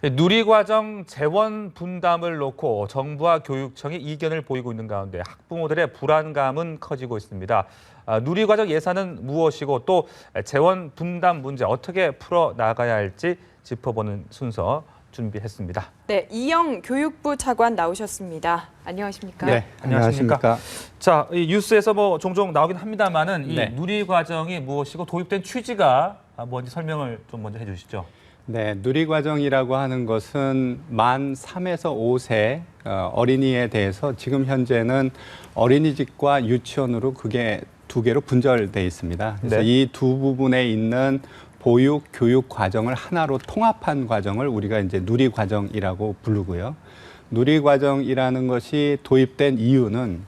누리과정 재원 분담을 놓고 정부와 교육청이 이견을 보이고 있는 가운데 학부모들의 불안감은 커지고 있습니다. 누리과정 예산은 무엇이고 또 재원 분담 문제 어떻게 풀어나가야 할지 짚어보는 순서 준비했습니다. 네, 이영 교육부 차관 나오셨습니다. 안녕하십니까? 네, 안녕하십니까? 자, 이 뉴스에서 종종 나오긴 합니다만은 이 네. 누리과정이 무엇이고 도입된 취지가 뭔지 설명을 좀 먼저 해주시죠. 네, 누리과정이라고 하는 것은 만 3에서 5세 어린이에 대해서 지금 현재는 어린이집과 유치원으로 그게 두 개로 분절돼 있습니다. 그래서 네. 이 두 부분에 있는 보육, 교육 과정을 하나로 통합한 과정을 우리가 이제 누리과정이라고 부르고요. 누리과정이라는 것이 도입된 이유는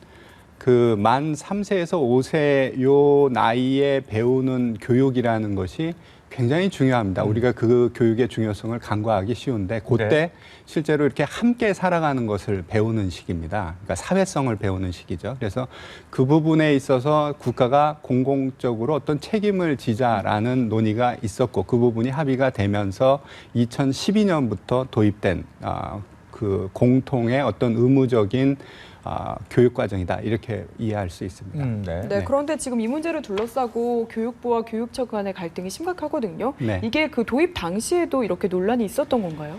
그 만 3세에서 5세 요 나이에 배우는 교육이라는 것이 굉장히 중요합니다. 우리가 그 교육의 중요성을 간과하기 쉬운데 그때 네. 실제로 이렇게 함께 살아가는 것을 배우는 시기입니다. 그러니까 사회성을 배우는 시기죠. 그래서 그 부분에 있어서 국가가 공공적으로 어떤 책임을 지자라는 논의가 있었고 그 부분이 합의가 되면서 2012년부터 도입된 그 공통의 어떤 의무적인 교육과정이다 이렇게 이해할 수 있습니다. 네. 네, 그런데 지금 이 문제를 둘러싸고 교육부와 교육청 간의 갈등이 심각하거든요. 네. 이게 그 도입 당시에도 이렇게 논란이 있었던 건가요?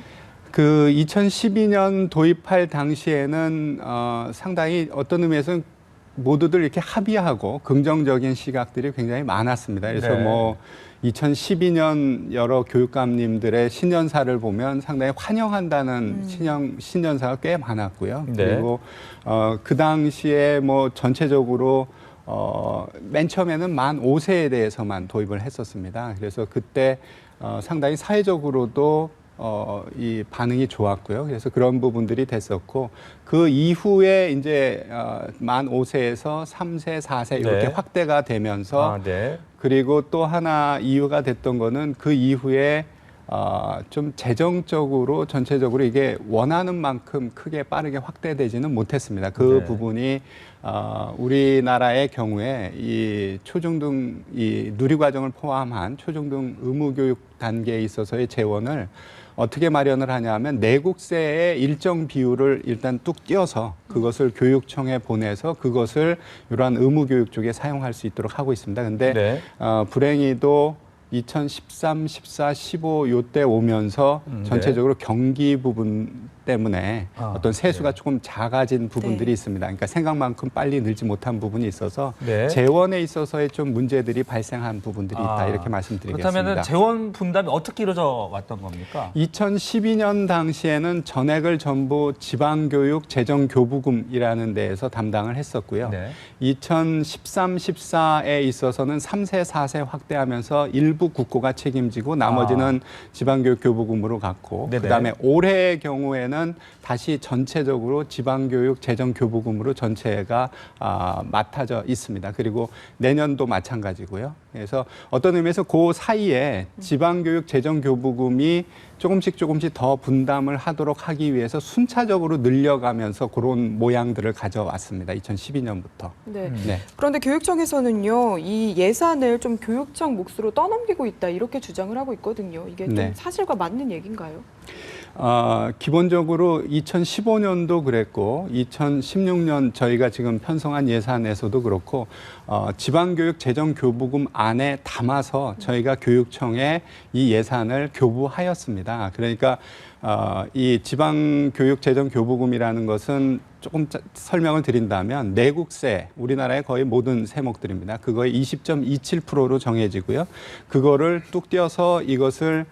그 2012년 도입할 당시에는 상당히 어떤 의미에서는 모두들 이렇게 합의하고 긍정적인 시각들이 굉장히 많았습니다. 그래서 네. 2012년 여러 교육감님들의 신년사를 보면 상당히 환영한다는 신년사가 꽤 많았고요. 네. 그리고 그 당시에 전체적으로 맨 처음에는 만 5세에 대해서만 도입을 했었습니다. 그래서 그때 상당히 사회적으로도 이 반응이 좋았고요. 그래서 그런 부분들이 됐었고 그 이후에 이제 만 5세에서 3세, 4세 이렇게 네. 확대가 되면서 네. 그리고 또 하나 이유가 됐던 거는 그 이후에 좀 재정적으로 전체적으로 이게 원하는 만큼 크게 빠르게 확대되지는 못했습니다. 그 네. 부분이 우리나라의 경우에 이 초중등 이 누리과정을 포함한 초중등 의무교육 단계에 있어서의 재원을 어떻게 마련을 하냐면 내국세의 일정 비율을 일단 뚝 띄어서 그것을 교육청에 보내서 그것을 이러한 의무교육 쪽에 사용할 수 있도록 하고 있습니다. 근데 네. 불행히도 2013, 14, 15 요때 오면서 전체적으로 경기 부분 때문에 어떤 세수가 조금 작아진 부분들이 있습니다. 그러니까 생각만큼 빨리 늘지 못한 부분이 있어서 네. 재원에 있어서의 좀 문제들이 발생한 부분들이 있다 이렇게 말씀드리겠습니다. 그렇다면 재원 분담이 어떻게 이루어져 왔던 겁니까? 2012년 당시에는 전액을 전부 지방교육 재정교부금이라는 데에서 담당을 했었고요. 네. 2013, 14에 있어서는 3세, 4세 확대하면서 일부 국고가 책임지고 나머지는 지방교육 교부금으로 갔고 네네. 그다음에 올해의 경우에는 다시 전체적으로 지방교육 재정교부금으로 전체가 맡아져 있습니다. 그리고 내년도 마찬가지고요. 그래서 어떤 의미에서 그 사이에 지방교육 재정교부금이 조금씩 더 분담을 하도록 하기 위해서 순차적으로 늘려가면서 그런 모양들을 가져왔습니다. 2012년부터. 네. 네. 그런데 교육청에서는요, 이 예산을 좀 교육청 몫으로 떠넘기고 있다 이렇게 주장을 하고 있거든요. 이게 좀 네. 사실과 맞는 얘기인가요? 기본적으로 2015년도 그랬고 2016년 저희가 지금 편성한 예산에서도 그렇고 지방교육 재정교부금 안에 담아서 저희가 교육청에 이 예산을 교부하였습니다. 그러니까 이 지방교육 재정교부금이라는 것은 조금 설명을 드린다면 내국세, 우리나라의 거의 모든 세목들입니다. 그거의 20.27%로 정해지고요. 그거를 뚝 떼어서 이것을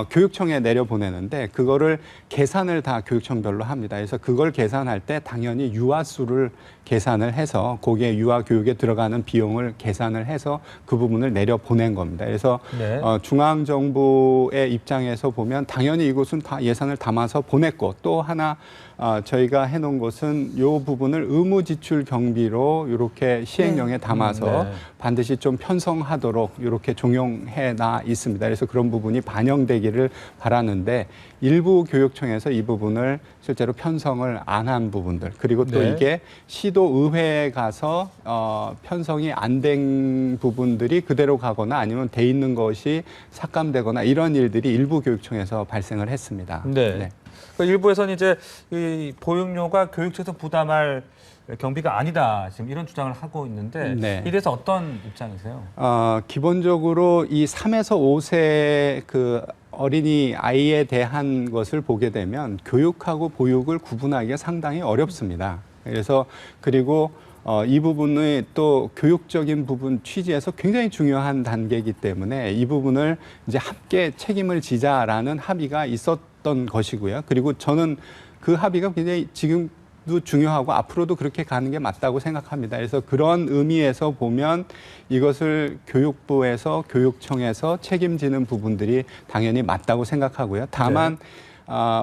교육청에 내려보내는데 그거를 계산을 다 교육청별로 합니다. 그래서 그걸 계산할 때 당연히 유아수를 계산을 해서 거기에 유아 교육에 들어가는 비용을 계산을 해서 그 부분을 내려보낸 겁니다. 그래서 네. 중앙정부의 입장에서 보면 당연히 이것은 다 예산을 담아서 보냈고 또 하나 저희가 해놓은 것은 이 부분을 의무지출 경비로 이렇게 시행령에 담아서 네. 반드시 좀 편성하도록 이렇게 종용해 놔 있습니다. 그래서 그런 부분이 반영된 진행되기를 바라는데 일부 교육청에서 이 부분을 실제로 편성을 안 한 부분들 그리고 또 네. 이게 시도의회에 가서 편성이 안 된 부분들이 그대로 가거나 아니면 돼 있는 것이 삭감되거나 이런 일들이 일부 교육청에서 발생을 했습니다. 네. 그 일부에서는 이제 이 보육료가 교육청에서 부담할 경비가 아니다 지금 이런 주장을 하고 있는데 네. 이에 대해서 어떤 입장이세요? 기본적으로 이 3에서 5세 그 어린이 아이에 대한 것을 보게 되면 교육하고 보육을 구분하기가 상당히 어렵습니다. 그래서 그리고 이 부분의 또 교육적인 부분 취지에서 굉장히 중요한 단계이기 때문에 이 부분을 이제 함께 책임을 지자라는 합의가 있었던 것이고요. 그리고 저는 그 합의가 굉장히 지금도 중요하고 앞으로도 그렇게 가는 게 맞다고 생각합니다. 그래서 그런 의미에서 보면 이것을 교육부에서 교육청에서 책임지는 부분들이 당연히 맞다고 생각하고요. 다만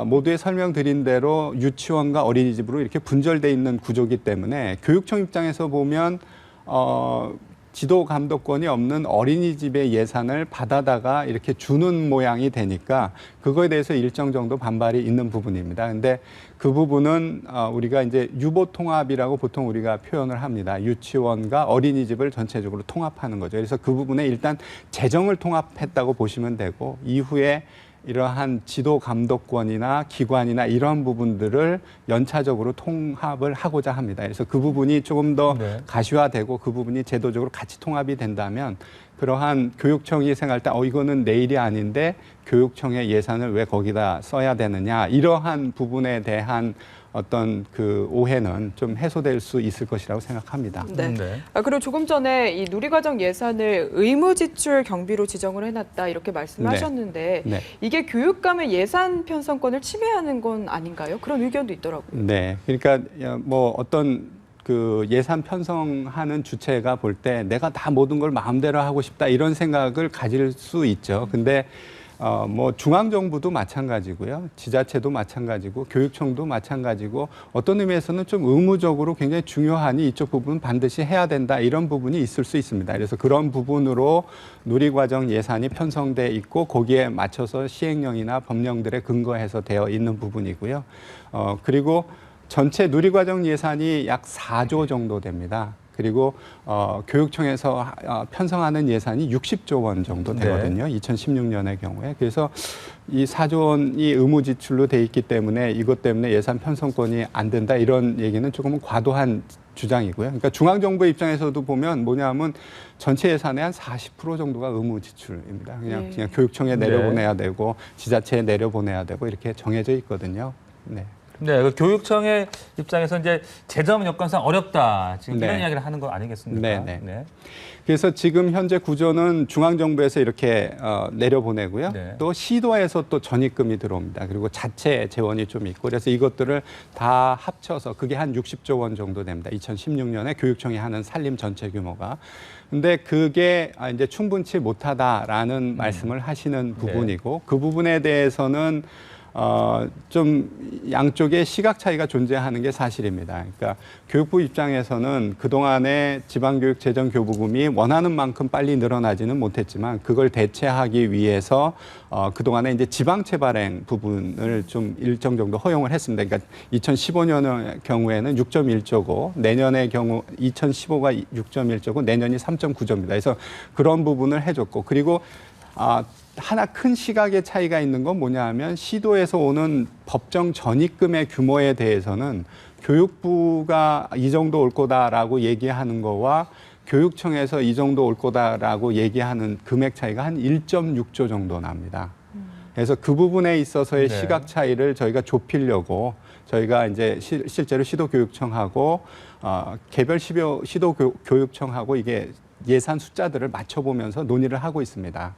모두에 설명드린 대로 유치원과 어린이집으로 이렇게 분절돼 있는 구조이기 때문에 교육청 입장에서 보면 지도 감독권이 없는 어린이집의 예산을 받아다가 이렇게 주는 모양이 되니까 그거에 대해서 일정 정도 반발이 있는 부분입니다. 근데 그 부분은 우리가 이제 유보통합이라고 보통 우리가 표현을 합니다. 유치원과 어린이집을 전체적으로 통합하는 거죠. 그래서 그 부분에 일단 재정을 통합했다고 보시면 되고 이후에 이러한 지도 감독권이나 기관이나 이런 부분들을 연차적으로 통합을 하고자 합니다. 그래서 그 부분이 조금 더 가시화되고 그 부분이 제도적으로 같이 통합이 된다면 그러한 교육청이 생각할 때 이거는 내 일이 아닌데 교육청의 예산을 왜 거기다 써야 되느냐 이러한 부분에 대한 어떤 그 오해는 좀 해소될 수 있을 것이라고 생각합니다. 네. 그리고 조금 전에 이 누리과정 예산을 의무지출 경비로 지정을 해놨다 이렇게 말씀하셨는데 네. 이게 교육감의 예산 편성권을 침해하는 건 아닌가요? 그런 의견도 있더라고요. 네, 그러니까 뭐 어떤 그 예산 편성하는 주체가 볼 때 내가 다 모든 걸 마음대로 하고 싶다 이런 생각을 가질 수 있죠. 근데 뭐 중앙정부도 마찬가지고요. 지자체도 마찬가지고 교육청도 마찬가지고 어떤 의미에서는 좀 의무적으로 굉장히 중요하니 이쪽 부분은 반드시 해야 된다 이런 부분이 있을 수 있습니다. 그래서 그런 부분으로 누리과정 예산이 편성돼 있고 거기에 맞춰서 시행령이나 법령들에 근거해서 되어 있는 부분이고요. 그리고 전체 누리과정 예산이 약 4조 정도 됩니다. 그리고 교육청에서 편성하는 예산이 60조 원 정도 되거든요. 2016년의 경우에. 그래서 이 4조 원이 의무 지출로 돼 있기 때문에 이것 때문에 예산 편성권이 안 된다 이런 얘기는 조금은 과도한 주장이고요. 그러니까 중앙정부 입장에서도 보면 뭐냐면 전체 예산의 한 40% 정도가 의무 지출입니다. 그냥 교육청에 내려보내야 되고 지자체에 내려보내야 되고 이렇게 정해져 있거든요. 네. 네, 그 교육청의 입장에서 이제 재정 여건상 어렵다 지금 이런 이야기를 하는 거 아니겠습니까? 네. 그래서 지금 현재 구조는 중앙정부에서 이렇게 내려보내고요. 또 시도에서 또 전입금이 들어옵니다. 그리고 자체 재원이 좀 있고 그래서 이것들을 다 합쳐서 그게 한 60조 원 정도 됩니다. 2016년에 교육청이 하는 살림 전체 규모가. 근데 그게 이제 충분치 못하다라는 말씀을 하시는 부분이고 그 부분에 대해서는 좀 양쪽의 시각 차이가 존재하는 게 사실입니다. 그러니까 교육부 입장에서는 그동안의 지방교육 재정교부금이 원하는 만큼 빨리 늘어나지는 못했지만 그걸 대체하기 위해서 그동안에 이제 지방채 발행 부분을 좀 일정 정도 허용을 했습니다. 그러니까 2015년의 경우에는 6.1조고 내년의 경우 2015가 6.1조고 내년이 3.9조입니다. 그래서 그런 부분을 해줬고 그리고 하나 큰 시각의 차이가 있는 건 뭐냐 하면 시도에서 오는 법정 전입금의 규모에 대해서는 교육부가 이 정도 올 거다라고 얘기하는 거와 교육청에서 이 정도 올 거다라고 얘기하는 금액 차이가 한 1.6조 정도 납니다. 그래서 그 부분에 있어서의 시각 차이를 저희가 좁히려고 저희가 이제 실제로 시도교육청하고 개별 시도교육청하고 이게 예산 숫자들을 맞춰보면서 논의를 하고 있습니다.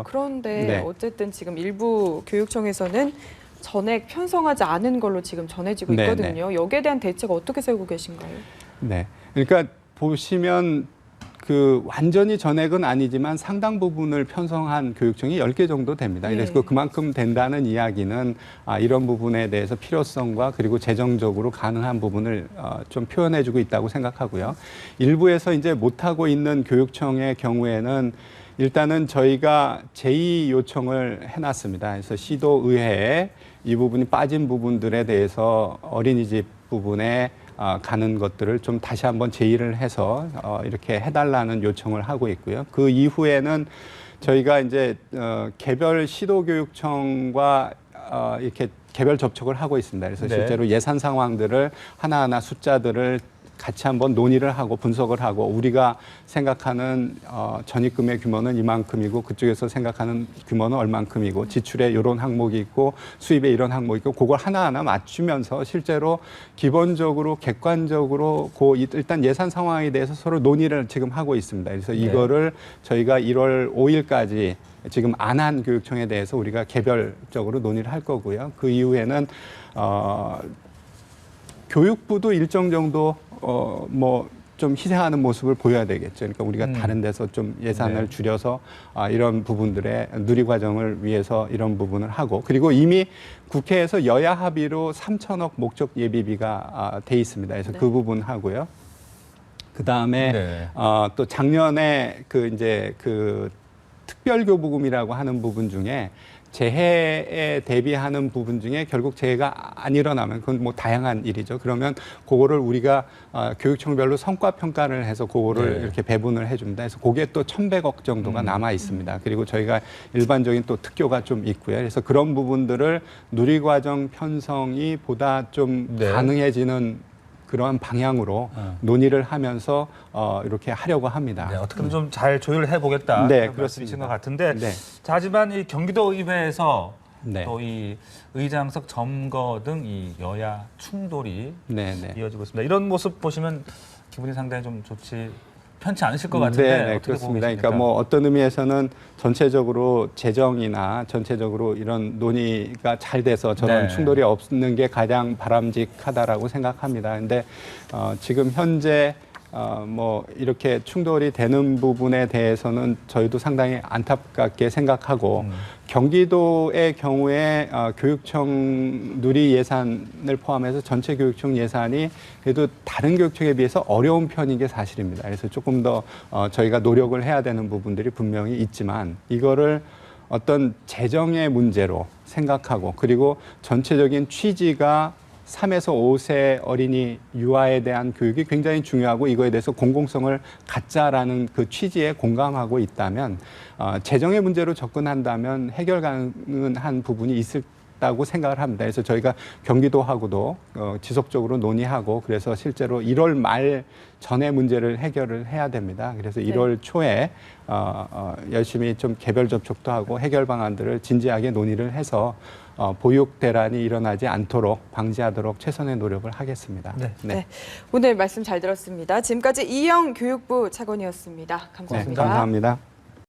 그런데 어쨌든 지금 일부 교육청에서는 전액 편성하지 않은 걸로 지금 전해지고 있거든요. 여기에 대한 대책 어떻게 세우고 계신가요? 네, 그러니까 보시면 그 완전히 전액은 아니지만 상당 부분을 편성한 교육청이 10개 정도 됩니다. 그래서 그만큼 된다는 이야기는 이런 부분에 대해서 필요성과 그리고 재정적으로 가능한 부분을 좀 표현해주고 있다고 생각하고요. 일부에서 이제 못하고 있는 교육청의 경우에는 일단은 저희가 제2 요청을 해놨습니다. 그래서 시도 의회에 이 부분이 빠진 부분들에 대해서 어린이집 부분에 가는 것들을 좀 다시 한번 제의를 해서 이렇게 해달라는 요청을 하고 있고요. 그 이후에는 저희가 이제 개별 시도교육청과 이렇게 개별 접촉을 하고 있습니다. 그래서 네. 실제로 예산 상황들을 하나하나 숫자들을 같이 한번 논의를 하고 분석을 하고 우리가 생각하는 전입금의 규모는 이만큼이고 그쪽에서 생각하는 규모는 얼만큼이고 지출에 이런 항목이 있고 수입에 이런 항목이 있고 그걸 하나하나 맞추면서 실제로 기본적으로 객관적으로 일단 예산 상황에 대해서 서로 논의를 지금 하고 있습니다. 그래서 이거를 저희가 1월 5일까지 지금 안한 교육청에 대해서 우리가 개별적으로 논의를 할 거고요. 그 이후에는 교육부도 일정 정도 뭐 좀 희생하는 모습을 보여야 되겠죠. 그러니까 우리가 다른 데서 좀 예산을 줄여서 이런 부분들의 누리과정을 위해서 이런 부분을 하고 그리고 이미 국회에서 여야 합의로 3천억 목적 예비비가 돼 있습니다. 그래서 그 부분 하고요. 그 다음에 또 작년에 그 특별교부금이라고 하는 부분 중에 재해에 대비하는 부분 중에 결국 재해가 안 일어나면 그건 뭐 다양한 일이죠. 그러면 그거를 우리가 교육청별로 성과 평가를 해서 그거를 이렇게 배분을 해줍니다. 그래서 그게 또 1,100억 정도가 남아 있습니다. 그리고 저희가 일반적인 또 특교가 좀 있고요. 그래서 그런 부분들을 누리과정 편성이 보다 좀 가능해지는 그러한 방향으로 논의를 하면서 이렇게 하려고 합니다. 네, 어떻게든 좀 잘 조율을 해보겠다. 네, 그렇습니다. 것 같은데. 네. 자, 하지만 이 경기도 의회에서 네. 또 이 의장석 점거 등 이 여야 충돌이 이어지고 있습니다. 이런 모습 보시면 기분이 상당히 좀 편치 않으실 것 같은데 네, 어떻게 그렇습니다. 보고 계십니까? 그러니까 뭐 어떤 의미에서는 전체적으로 재정이나 전체적으로 이런 논의가 잘 돼서 저런 충돌이 없는 게 가장 바람직하다라고 생각합니다. 근데 지금 현재 뭐 이렇게 충돌이 되는 부분에 대해서는 저희도 상당히 안타깝게 생각하고 경기도의 경우에 교육청 누리 예산을 포함해서 전체 교육청 예산이 그래도 다른 교육청에 비해서 어려운 편인 게 사실입니다. 그래서 조금 더 저희가 노력을 해야 되는 부분들이 분명히 있지만 이거를 어떤 재정의 문제로 생각하고 그리고 전체적인 취지가 3에서 5세 어린이 유아에 대한 교육이 굉장히 중요하고 이거에 대해서 공공성을 갖자라는 그 취지에 공감하고 있다면 재정의 문제로 접근한다면 해결 가능한 부분이 있다고 생각을 합니다. 그래서 저희가 경기도하고도 지속적으로 논의하고 그래서 실제로 1월 말 전에 문제를 해결을 해야 됩니다. 그래서 1월 초에 열심히 좀 개별 접촉도 하고 해결 방안들을 진지하게 논의를 해서 보육 대란이 일어나지 않도록 방지하도록 최선의 노력을 하겠습니다. 네. 오늘 말씀 잘 들었습니다. 지금까지 이영 교육부 차관이었습니다. 감사합니다. 네, 감사합니다.